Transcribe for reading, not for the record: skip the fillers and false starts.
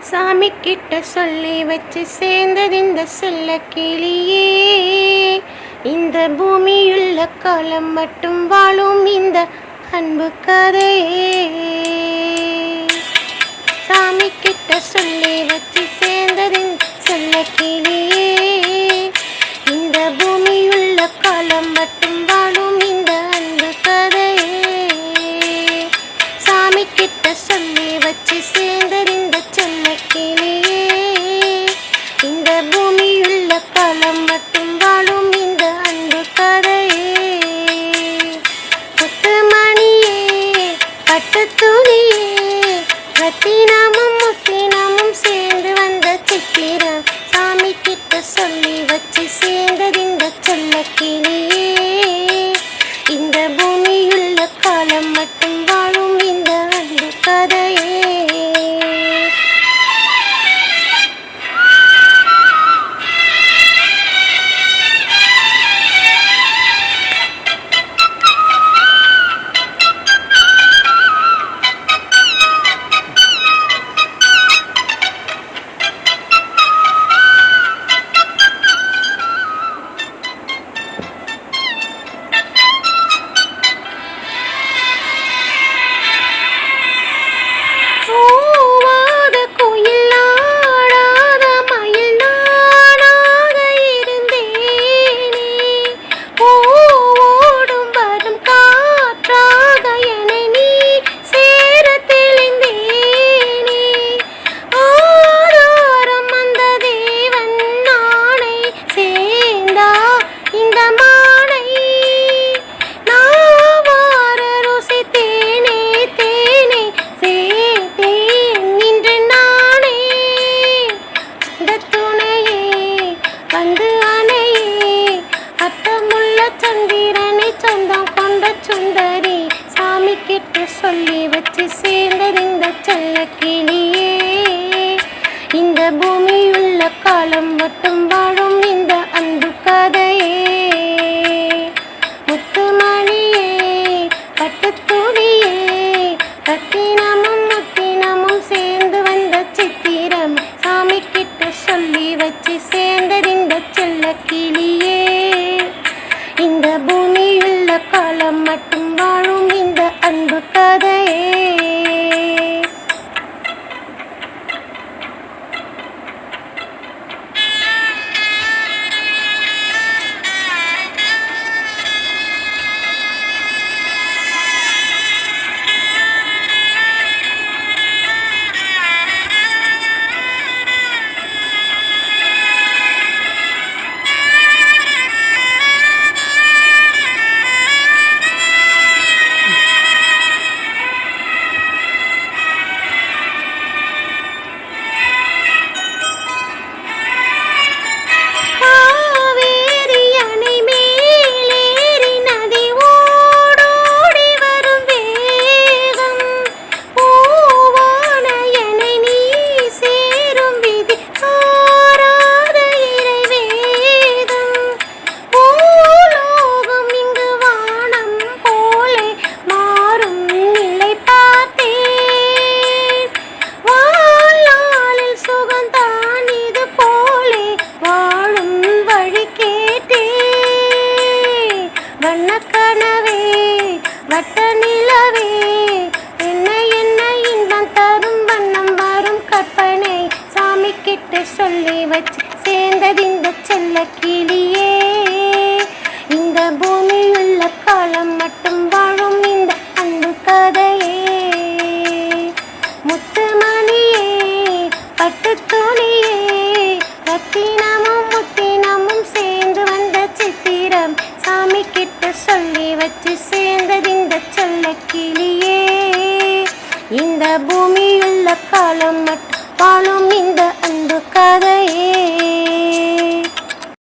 சாமி கிட்ட சொல்லி வச்சு சேர்ந்தது இந்த செல்ல கிளியே. இந்த பூமியுள்ள காலம் மட்டும் வாழும் இந்த அன்பு கதையே. சாமி கிட்ட சொல்லி வச்சு சேர்ந்தது இந்த செல்ல கிளியே. இந்த பூமியுள்ள காலம் மட்டும் வாழும் இந்த அன்பு கதையே. சாமி கிட்ட சொல்லி வச்சு சேர்ந்தது இந்த செல்ல கிளியே. இந்த பூமியுள்ள காலம் மட்டும் வாழும் இந்த அன்பு கதையே. முத்து மணியே பட்டு துணியே ரத்தினமும் முத்தினமும் சேர்ந்து வந்த சித்திரம். சாமி கிட்ட சொல்லி வச்சு சேர்ந்தது இந்த செல்ல கிளியே. இந்த பூமியுள்ள காலம் மட்டும் வாழும் இந்த அன்பு கதையே. சந்திரனை சொந்தம் கொண்ட சுந்தரி. சாமி கிட்ட சொல்லி வச்சு சேர்ந்தது இந்த செல்ல கிளியே. இந்த பூமியுள்ள காலம் மட்டும் வாழும் இந்த அன்பு கதையே. முத்து மணியே பட்டு துணியே ரத்தினமும் முத்தினமும் சேர்ந்து வந்த சித்திரம். சாமி கிட்ட சொல்லி வச்சு சேர்ந்தது இந்த செல்ல கிளியே. இந்த பூமியுள்ள காலம் மட்டும் வாழும் இந்த அன்பு கதையே. வண்ணக்கனவே வட்ட நிலவே என்ன என்ன இன்பம் தரும் வண்ணம் வரும் கற்பனை. சாமி கிட்ட சொல்லி வச்சு சேர்ந்தது இந்த செல்ல கிளியே. இந்த பூமியுள்ள காலம் மட்டும் வாழும் இந்த அன்பு கதையே. முத்து மணியே பட்டு துணியே ரத்தினமும் முத்தினமும் சேர்ந்து வந்த சித்திரம். சாமி கிட்ட சொல்லி வச்சு சேர்ந்தது இந்த செல்ல கிளியே. இந்த பூமியுள்ள காலம் மட்டும் வாழும் இந்த அன்பு கதையே.